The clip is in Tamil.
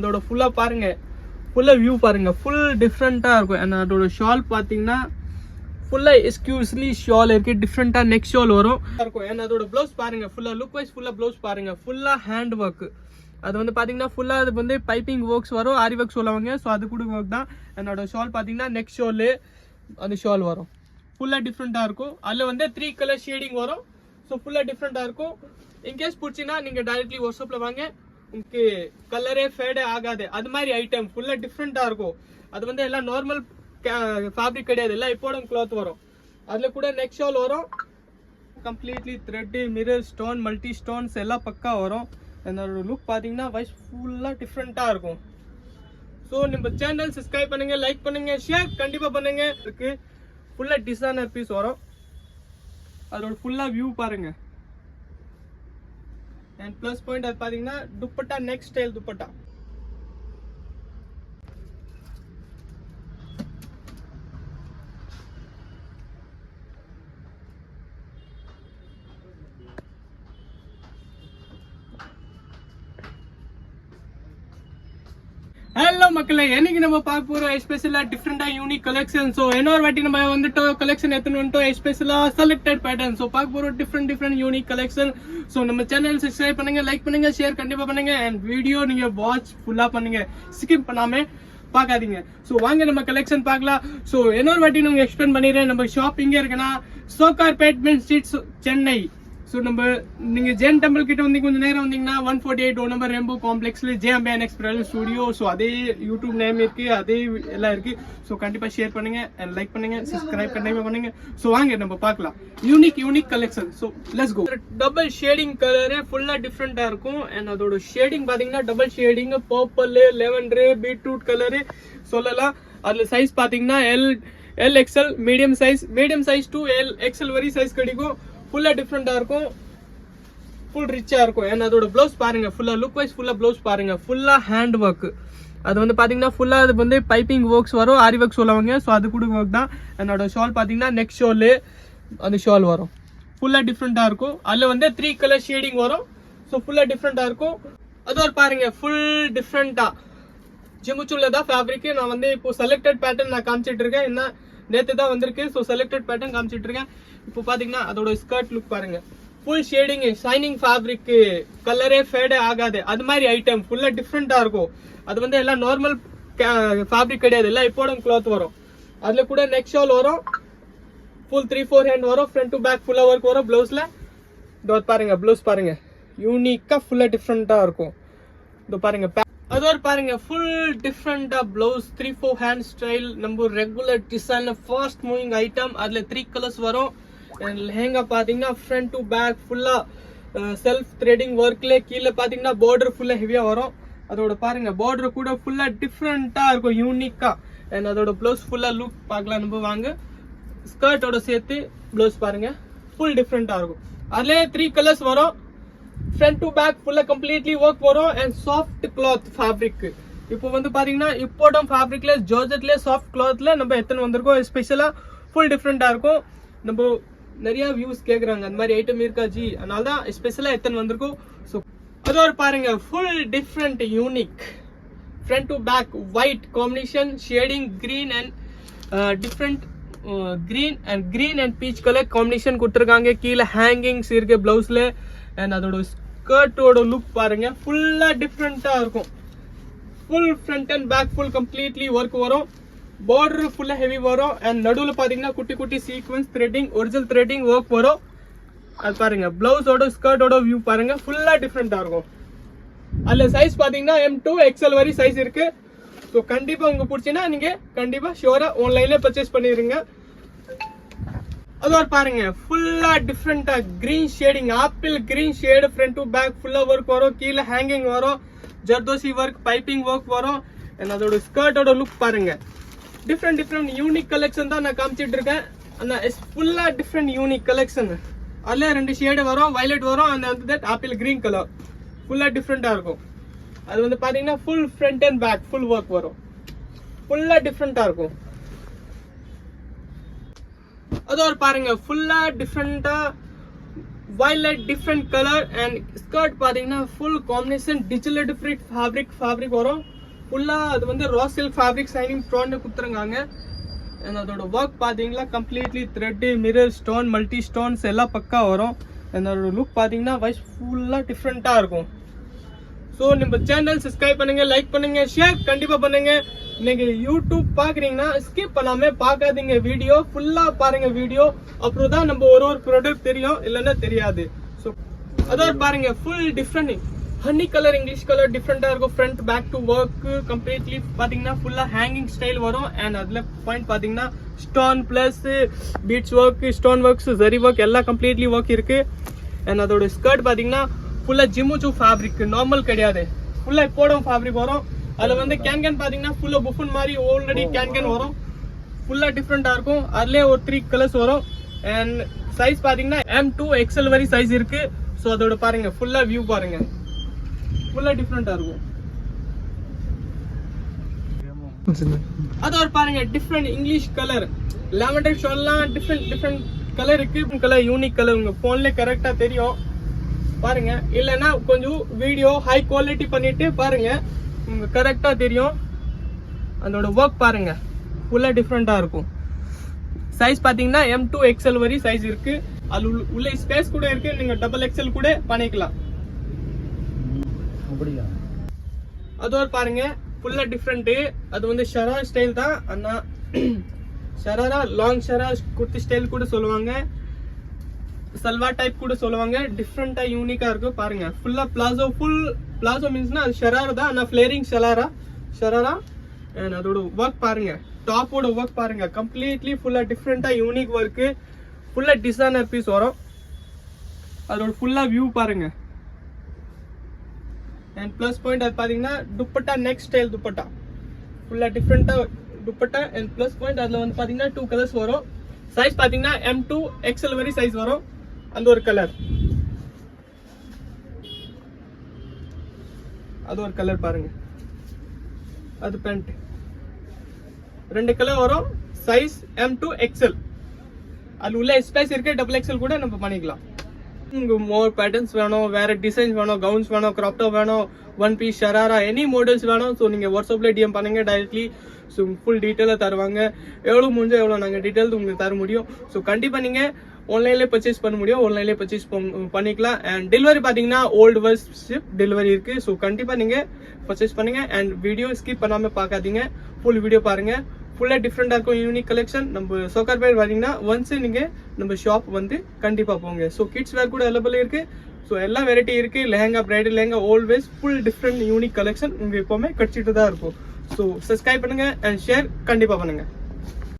அதோட ஃபுல்லா பாருங்க, ஃபுல்லா வியூ பாருங்க, ஃபுல் டிஃப்ரெண்டா இருக்கும். அண்ட் அதோட ஷால் பாத்தீங்கன்னா ஃபுல்லா எக்ஸ்க்ளூசிவ்லி ஷால் இருக்கு, டிஃப்ரெண்டா நெக் ஷால் வரும் இருக்கும். அண்ட் அதோட ப்ளவுஸ் பாருங்க, ஃபுல்லா லுக் வைஸ் ஃபுல்லா ப்ளவுஸ் பாருங்க, ஃபுல்லா ஹேண்ட் ஒர்க். அது வந்து பாத்தீங்கன்னா ஃபுல்லா அது வந்து பைப்பிங் ஒர்க்ஸ் வரும், ஆரி ஒர்க் சொல்லுவாங்க. ஸோ அது கூட ஒர்க் தான். என்னோட ஷால் பாத்தீங்கன்னா நெக் ஷால் அந்த ஷால் வரும், ஃபுல்லா டிஃப்ரெண்டா இருக்கும். அதுல வந்து 3 கலர் ஷேடிங் வரும். ஸோ ஃபுல்லா டிஃப்ரெண்டா இருக்கும். இன்கேஸ் பிடிச்சின்னா நீங்க டைரக்ட்லி வாட்ஸ்அப்ல வாங்க, உங்களுக்கு கலரே ஃபேடே ஆகாது. அது மாதிரி ஐட்டம் ஃபுல்லா டிஃப்ரெண்டா இருக்கும். அது வந்து எல்லாம் நார்மல் ஃபேப்ரிக் கிடையாது, எல்லாம் இம்போர்ட்டட் கிளாத் வரும். அதுல கூட நெக் ஷால் வரும், completely thread, mirror stone, multi stones எல்லாம் பக்கா வரும். என்னோட லுக் பாத்தீங்கன்னா வைஸ் ஃபுல்லா டிஃப்ரெண்டா இருக்கும். ஸோ நம்ம சேனல் சப்ஸ்கிரைப் பண்ணுங்க, லைக் பண்ணுங்க, ஷேர் கண்டிப்பா பண்ணுங்க. இருக்கு ஃபுல்லா டிசைனர் பீஸ் வரும். அதோட ஃபுல்லா வியூ பாருங்க. அண்ட் ப்ளஸ் பாயிண்ட் அது பாத்தீங்கன்னா dupatta, neck style dupatta. Hello மக்களே, என்னைக்கு நம்ம பார்க்க போறோம் எஸ்பெஷலா டிஃப்ரெண்டா யூனிக் கலெக்ஷன். ஸோ இன்னொரு வாட்டி நம்ம வந்துட்டு கலெக்ஷன் எடுத்துன்னு வந்துட்டோம், எஸ்பெஷலா செலக்டட் பேட்டர்ன். ஸோ பார்க்க போறோம் டிஃப்ரெண்ட் யூனிக் கலெக்ஷன். ஸோ நம்ம சேனல் சப்ஸ்கிரைப் பண்ணுங்க, லைக் பண்ணுங்க, ஷேர் கண்டிப்பா பண்ணுங்க. அண்ட் வீடியோ நீங்க வாட்ச் ஃபுல்லா பண்ணுங்க, ஸ்கிப் பண்ணாம பார்க்காதீங்க. ஸோ வாங்க நம்ம கலெக்ஷன் பார்க்கலாம். ஸோ இன்னொரு வாட்டி நம்ம எக்ஸ்பிளைன் பண்ணிடுறேன். நம்ம ஷாப் இங்க இருக்குன்னா சோக்கார்பேட் மெயின் ஸ்ட்ரீட், சென்னை. ஸோ நம்ம நீங்க ஜெயின் டெம்பிள் கிட்ட வந்து கொஞ்சம் நேரம் வந்தீங்கன்னா 148 நம்பர் ரெம்போ காம்ப்ளெக்ஸ்ல ஜேஎம்பிஎன் எக்ஸ்பிரஸ் ஸ்டுடியோ. ஸோ அதே யூடியூப் நேம் இருக்கு, அதே எல்லாம் இருக்கு. ஸோ கண்டிப்பா ஷேர் பண்ணுங்க, அண்ட் லைக் பண்ணுங்க, சப்ஸ்கிரைப் கண்டிப்பா பண்ணுங்க. ஸோ வாங்க நம்ம பார்க்கலாம் unique collection. So let's go. Double shading colour ஃபுல்லா டிஃப்ரெண்டா இருக்கும். அண்ட் அதோட ஷேடிங் பாத்தீங்கன்னா double shading, purple, lavender, beetroot colour சொல்லலாம். அதுல சைஸ் பாத்தீங்கன்னா L XL, medium size to L XL வரை சைஸ் கிடைக்கும். ஃபுல்லா டிஃப்ரெண்டா இருக்கும், ஃபுல் ரிச்சா இருக்கும். அண்ட் அதோட ப்ளவுஸ் பாருங்க, ஃபுல்லா லுக் வைஸ் ஃபுல்லா ப்ளவுஸ் பாருங்க, ஃபுல்லா ஹேண்ட் ஒர்க். அது வந்து பாத்தீங்கன்னா ஃபுல்லா அது வந்து பைப்பிங் ஒர்க்ஸ் வரும், ஆரி ஒர்க் சொல்லுவாங்க. ஸோ அது கூட ஒர்க் தான். என்னோட ஷால் பாத்தீங்கன்னா நெக் ஷால் அந்த ஷால் வரும், ஃபுல்லா டிஃப்ரெண்டா இருக்கும். அதுல வந்து 3 கலர் ஷேடிங் வரும். ஸோ ஃபுல்லா டிஃப்ரெண்டா இருக்கும். அதோட பாருங்க ஃபுல் டிஃப்ரெண்டா ஜிமுச்சுல தான் ஃபேப்ரிக். நான் வந்து இப்போ செலக்டட் பேட்டர்ன் நான் காமிச்சிட்டு இருக்கேன். என்ன நேத்து தான் வந்திருக்கு. ஸோ செலக்டட் பேட்டர்ன் காமிச்சிட்டு இருக்கேன். இப்போ பாத்தீங்கன்னா அதோட ஸ்கர்ட் லுக் பாருங்க, ஃபுல் ஷேடிங், ஷைனிங் ஃபேப்ரிக், கலரே ஃபேடே ஆகாது. அது மாதிரி ஐட்டம் ஃபுல்லா டிஃப்ரெண்டா இருக்கும். அது வந்து எல்லாம் நார்மல் ஃபேப்ரிக் கிடையாது, எல்லாம் இம்போர்ட்டட் கிளாத் வரும். அதுல கூட நெக் ஷால் வரும், ஃபுல் 3/4 ஹேண்ட் வரும், ஃப்ரண்ட் டு பேக் ஃபுல்லா ஒர்க் வரும். ப்ளவுஸ்ல பாருங்க, ப்ளவுஸ் பாருங்க, யூனிக்கா ஃபுல்லா டிஃப்ரெண்டா இருக்கும். இதோ பாருங்க, அதோட பாருங்க ஃபுல் டிஃப்ரெண்டா ப்ளவுஸ், 3/4 ஹேண்ட் ஸ்டைல், நம்ம regular design, fast moving item. அதுல 3 கலர்ஸ் வரும். லெஹங்கா பாத்தீங்கன்னா ஃப்ரண்ட் டு பேக் ஃபுல்லா செல்ஃப் த்ரெடிங் ஒர்க்ல, கீழே பாத்தீங்கன்னா பார்டர் ஃபுல்லா ஹெவியா வரும். அதோட பாருங்க பார்டர் கூட ஃபுல்லா டிஃப்ரெண்டா இருக்கும், யூனிக்கா. அண்ட் அதோட ப்ளவுஸ் ஃபுல்லா லுக் பார்க்கலாம் நம்ம வாங்க. ஸ்கர்ட்டோட சேர்த்து ப்ளவுஸ் பாருங்க, ஃபுல் டிஃப்ரெண்டா இருக்கும். அதுல 3 கலர்ஸ் வரும். ஃப்ரண்ட் டு பேக் ஃபுல்லா கம்ப்ளீட்லி ஒர்க் வரும். And soft cloth fabric. இப்போ வந்து பாத்தீங்கன்னா இம்போர்ட்டட் ஃபேப்ரிக்ல, ஜார்ஜெட்ல, சாஃப்ட் கிளாத்ல நம்ம எத்தனை வந்திருக்கோம், ஸ்பெஷலா ஃபுல் டிஃப்ரெண்டா இருக்கும். நம்ம நிறைய வியூஸ் கேக்குறாங்க அந்த மாதிரி ஐட்டம் இருக்கா ஜி, அதனால தான் ஸ்பெஷலா எத்தனை வந்திருக்கும். ஸோ அதோட பாருங்க full different unique, front to back white combination shading, green and different green and peach colour combination கொடுத்துருக்காங்க. கீழே ஹேங்கிங்ஸ் இருக்கு பிளவுஸ்ல. அண்ட் அதோட ஸ்கர்ட்டோட லுக் பாருங்க, ஃபுல்லா டிஃப்ரெண்டா இருக்கும். Full front and back full completely work வரும். பார்டர் ஃபுல்லா ஹெவி வரும். அண்ட் நடுவில் பாத்தீங்கன்னா குட்டி குட்டி sequence threading, original threading work வரும். அது பாருங்க, பிளவுஸோட ஸ்கர்ட்டோட வியூ பாருங்க, ஃபுல்லா டிஃப்ரெண்டா இருக்கும். அதுல சைஸ் பாத்தீங்கன்னா M2 XL வரை சைஸ் இருக்கு. ஸோ கண்டிப்பா உங்க பிடிச்சினா நீங்க கண்டிப்பா ஷியோரா ஆன்லைன்ல பர்ச்சேஸ் பண்ணிருங்க. அதோட பாருங்க ஃபுல்லா டிஃப்ரெண்டா green shading, apple green shade, front to back ஃபுல்லா ஒர்க் வரும். கீழே ஹேங்கிங் வரும், ஜர்தோசி ஒர்க், பைப்பிங் ஒர்க் வரும். அண்ட் அதோட ஸ்கர்ட்டோட லுக் பாருங்க, டிஃப்ரெண்ட் யூனிக் கலெக்ஷன் தான் நான் காமிச்சிட்டு இருக்கேன். ஃபுல்லா டிஃப்ரெண்ட் யூனிக் கலெக்ஷன். அதுல 2 ஷேடு வரும், வயலட் வரும், அந்த ஆப்பிள் கிரீன் கலர் ஃபுல்லா டிஃப்ரெண்டா இருக்கும். அது வந்து பாத்தீங்கன்னா full front and back full work வரும், ஃபுல்லா டிஃப்ரெண்டா இருக்கும். அதோட பாருங்க ஃபுல்லா டிஃப்ரெண்டா violet different color and skirt பாத்தீங்கன்னா full combination digital different fabric வரும் ஃபுல்லா அது வந்து raw silk fabric shining stone குத்துறாங்க and அதோட work பாத்தீங்கன்னா completely thread mirror stone multi stones எல்லாம் பக்கா வரும் and அதோட look பாத்தீங்கன்னா வைஸ் ஃபுல்லா டிஃபரெண்டா இருக்கும் ஸோ நம்ம சேனல் சப்ஸ்கிரைப் பண்ணுங்க லைக் பண்ணுங்க ஷேர் கண்டிப்பா பண்ணுங்க நீங்க யூடியூப் பாக்குறீங்கன்னா ஸ்கிப் பண்ணாம பார்க்காதீங்க வீடியோ ஃபுல்லா பாருங்க வீடியோ அப்புறம் தான் நம்ம ஒரு ப்ராடக்ட் தெரியும் இல்லைன்னா தெரியாது ஸோ அதோட பாருங்க full different honey colour English colour டிஃப்ரெண்டா இருக்கும் front back to work completely பாத்தீங்கன்னா ஃபுல்லா ஹேங்கிங் ஸ்டைல் வரும் அண்ட் அதுல பாயிண்ட் பாத்தீங்கன்னா stone plus beads work stone works ஜரி ஒர்க் எல்லாம் கம்ப்ளீட்லி ஒர்க் இருக்கு அண்ட் அதோட ஸ்கர்ட் பாத்தீங்கன்னா ஃபுல்லா ஜிம்முச்சு ஃபேப்ரிக் நார்மல் கிடையாது ஃபுல்லா போடும் ஃபேப்ரிக் வரும் அதுல வந்து கேன் பாத்தீங்கன்னா ஃபுல்லா புஃபன் மாதிரி ஆல்ரெடி கேன் வரும் ஃபுல்லா டிஃப்ரெண்டா இருக்கும் அதுலயே ஒரு 3 கலர்ஸ் வரும் அண்ட் சைஸ் பாத்தீங்கன்னா M2 XL வரை சைஸ் இருக்கு ஸோ அதோட பாருங்க ஃபுல்லா வியூ பாருங்க ஃபுல்லா டிஃப்ரெண்டா இருக்கும் அதோட பாருங்க டிஃப்ரெண்ட் இங்கிலீஷ் கலர் லாவெண்டர் ஷோல்லாம் டிஃப்ரெண்ட் கலர் இருக்கு கலர் யூனிக் கலர் உங்க போன்ல கரெக்டா தெரியும் பாருங்க இல்லனா கொஞ்சம் வீடியோ ஹை குவாலிட்டி பண்ணிட்டு பாருங்க உங்களுக்கு கரெக்டா தெரியும் அதோட ஒர்க் பாருங்க ஃபுல்லா டிஃப்ரெண்டா இருக்கும் சைஸ் பாத்தீங்கன்னா M2 XL வரை சைஸ் இருக்கு அது உள்ள ஸ்பேஸ் கூட இருக்கு நீங்க டபுள் XL கூட பண்ணிக்கலாம் அதோட பாருங்க ஃபுல்லா டிஃப்ரெண்ட் அது வந்து ஷரா ஸ்டைல் தான் ஆனா ஷராரா லாங் ஷரா குர்த்தி ஸ்டைல் கூட சொல்லுவாங்க சல்வார் டைப் கூட சொல்லுவாங்க டிஃப்ரெண்டா யூனிக்கா இருக்கு பாருங்க ஃபுல்லா பிளாசோ மீன்ஸ்னா அது ஷராரா தான் ஆனா ஃபிளேரிங் ஷராரா அண்ட் அதோட ஒர்க் பாருங்க டாப்போட ஒர்க் பாருங்க கம்ப்ளீட்லி ஃபுல்லா டிஃப்ரெண்டா யூனிக் ஒர்க் ஃபுல்லா டிசைனர் பீஸ் வரும் அதோட ஃபுல்லா வியூ பாருங்க அண்ட் பிளஸ் பாயிண்ட் அது பாத்தீங்கன்னா துப்பட்டா நெக் ஸ்டைல் துப்பட்டா ஃபுல்லா டிஃப்ரெண்டா துப்பட்டா அண்ட் பிளஸ் பாயிண்ட் அதுல வந்து பாத்தீங்கன்னா 2 கலர்ஸ் வரும் சைஸ் பாத்தீங்கன்னா M2 XL வரை சைஸ் வரும் அந்த ஒரு கலர் அது ஒரு கலர் பாருங்க அது பேண்ட் 2 கலர் வரும் சைஸ் M2 XL அது உள்ள ஸ்பேஸ் இருக்கு டபுள் XL கூட நம்ம பண்ணிக்கலாம் மோர் பேட்டர்ன்ஸ் வேணும் வேற டிசைன்ஸ் வேணும் கவுன்ஸ் வேணும் கிராப் டாப் வேணும் ஒன் பீஸ் ஷராரா எனி மாடல்ஸ் வேணும் ஸோ நீங்க வாட்ஸ்அப்ல DM பண்ணுங்க டைரக்ட்லி ஸோ ஃபுல் டீட்டெயிலாக தருவாங்க எவ்வளோ முடிஞ்சோ எவ்வளோ நாங்கள் டீட்டெயில்ஸ் உங்களுக்கு தர முடியும் ஸோ கண்டிப்பாக நீங்கள் ஆன்லைன்லேயே பர்ச்சேஸ் பண்ண முடியும் ஆன்லைன்லேயே பர்ச்சேஸ் பண்ணிக்கலாம் அண்ட் டெலிவரி பார்த்தீங்கன்னா ஓல்டு வர்ஸ் ஷிப் டெலிவரி இருக்குது ஸோ கண்டிப்பாக நீங்கள் பர்ச்சேஸ் பண்ணுங்கள் அண்ட் வீடியோ ஸ்கிப் பண்ணாமல் பார்க்காதீங்க ஃபுல் வீடியோ பாருங்கள் ஃபுல்லாக டிஃப்ரெண்டாக இருக்கும் யூனிக் கலெக்ஷன் நம்ம சோக்கார்பேட் வரீங்கன்னா ஒன்ஸ் நீங்கள் நம்ம ஷாப் வந்து கண்டிப்பாக போங்க ஸோ கிட்ஸ் வேர் கூட அவைலபிள் இருக்குது ஸோ எல்லா வெரைட்டி இருக்குது lehenga bridal lehenga always full different unique collection உங்களுக்கு எப்போவுமே கிடச்சிட்டு தான் இருக்கும் ஸோ சப்ஸ்கிரைப் பண்ணுங்க அண்ட் ஷேர் கண்டிப்பாக பண்ணுங்க